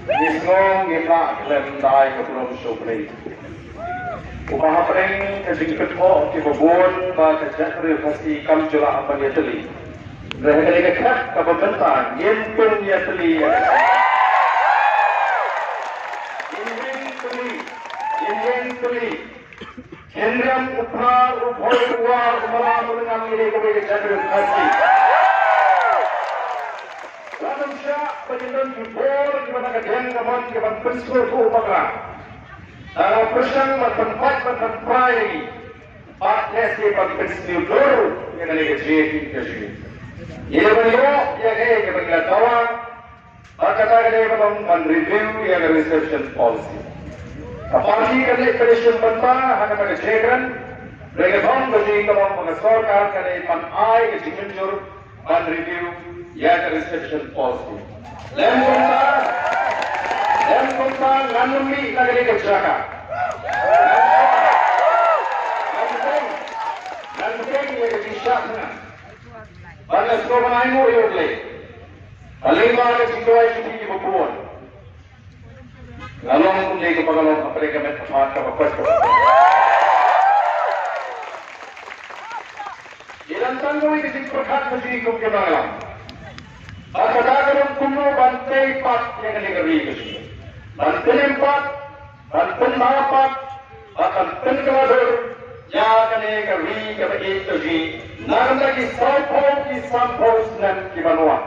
Nisngong gina klem dai ke belum syukri. Upaha pering ke jingkut ho ke bobon ba ke jakri pasti kam jula aman ya teli. Rehele ke khak ka bentang yen pun ya teli. Yen teli. Hendram upar upoi uar umara menang ini ke jakri pasti. Manusia penjendan jubor di mana kejadian kawan kawan pensuh tu pakar. Dalam persang bertempat bertempat Pak Nasi bagi pensuh dulu yang ada kejadian kejadian. Ia beliau yang ada kepada kawan. Kata dia memang review yang ada reception policy. Apalagi kalau reception bentang hanya pada kejadian. Mereka bang kejadian kawan mengesorkan kalau iman ai kejadian jur review. Ya ke reception policy. Lem konta nganumi lagi kerjakan. Nanti dia kerjakan. Balas kau menaimu iutle. Paling mana situasi ini berpuan. Lalu pun dia kepagalon apa mereka berfaham apa. Jalan tanggung ini diperkat menjadi kumpulan. Kadang-kadang kuno bantai pat yang negeri itu. Bantai empat, bantai empat, bantai keladur, yang negeri kepada itu. Namun lagi sampau dan kibanuan.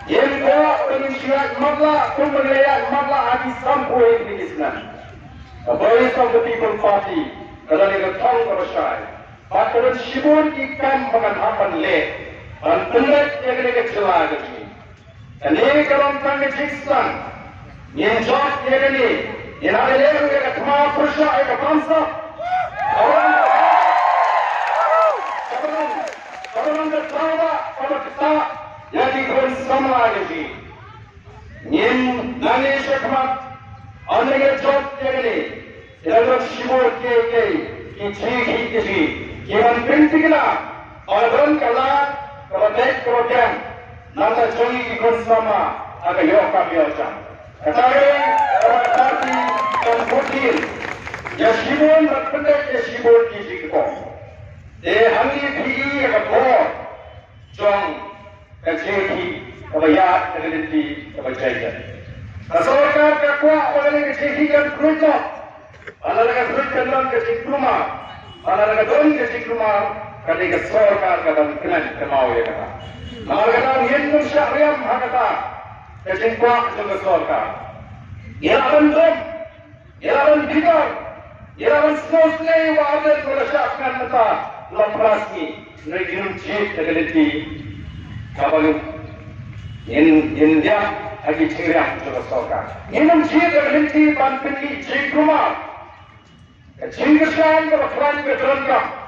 Yang kau penisiat magla, kumulai magla adi sampau ini kisnan. The voice of the people party, kadang negeri tahu kebersai. Pakaian sibun ikan makan hapan leh. Penat yang kena kecewa lagi. Ini kalau tangga Pakistan, yang jauh yang ini, yang ada leher yang kemana persia yang bangsa. Orang bertawa pada kita yang dikon sama lagi. Yang nani sekmat, orang yang jauh yang ini, yang ada sibuk yang ciri, yang pentinglah orang kalah. Kemudian nanti curi ikut sama agak yokam yokam. Katakan orang parti dan putih, ya sibun berpendek ya sibun kisiko. Hangi PI agak bor, jong keciri kebayat kelinti kebajikan. Kesorkan kekuat orang keciri dan kerja, orang kerja dan keciri rumah, orang kerja keciri rumah. Kali kesorkan kadang kenan kemau ya kata. Malah kadang hindu syariam kata. Kecingkuak itu kesorkan. Ialah bidar, ialah snosnei wadah berasaskan mata lamprasni negeri cip tergeliti. Kabalu India lagi ciriam itu kesorkan. Inum cip tergeliti banpeni cip rumah. Kecingkesan berperan berterangkap.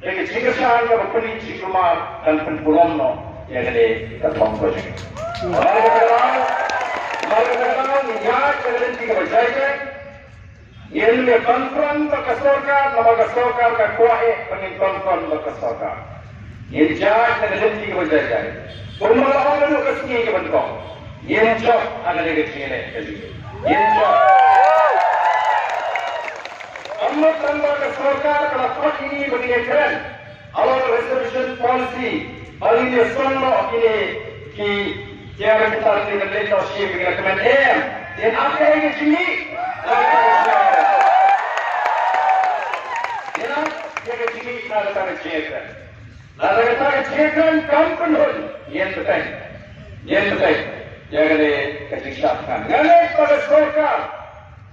Jadi jika saya berpeni cikuma dan penpulang no yang ini ketong project. Mereka niat dengan tiga berjaya. Yang ini konfront berkesorkan, nama kesorkan kekuat pengintron berkesorkan. Yang jahat dengan tiga berjaya. Pemulaman itu kesini kebentuk. Yang jauh ada di sini. Yang jauh. Amat tanpa kesorkan kalau part ini mengingatkan awal resolution policy hal ini semua ini ki tiada kita dengan leadership dengan kementerian dan apa yang ini yang ini ada tanda cekran ada tanda cekran kampunul yang betul yang ada kecisahkan yang pada kesorkan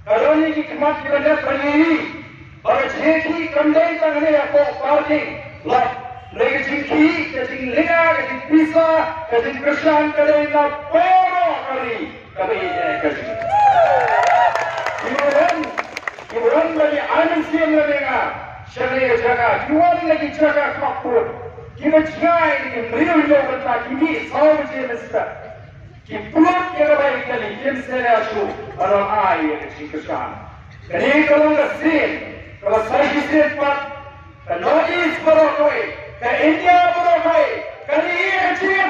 kalau ini khidmat kepada pendiri pada jeki kandai tangannya apa parti lah negeri jeki lenga bisa kesin kesan kali na poro kali kami kemudian bagi anak siam lenga syariah jaga jual lagi jaga kapur kita jai ini beriau bertak ini sahaja mesti Kipulat yang baik kali kim saya asu orang air kesan. Jadi kalau ngasih kalau saya kisah pak, kalau East berokoi, ke India berokoi, kali ini kecil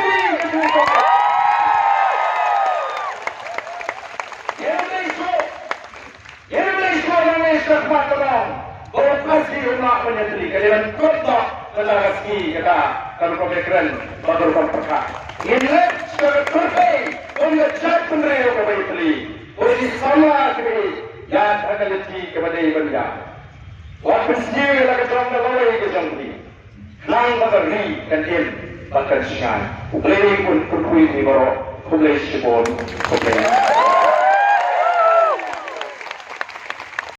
syakmat terang. Operasi umat menyetri. Kalian kota telah rezeki kata. Kalau pemikiran baru berpekat. Ini secara terbaik. Untuk jatuh mereka kepada itu. Untuk sama kepada yang akan letih kepada ibanda. Waktu sendiri lagi terang lawai ke jangkri. Nang bagari dan il bakal syan. Kulay pun kurkuy ni baro. Kulay sipon. Kulay.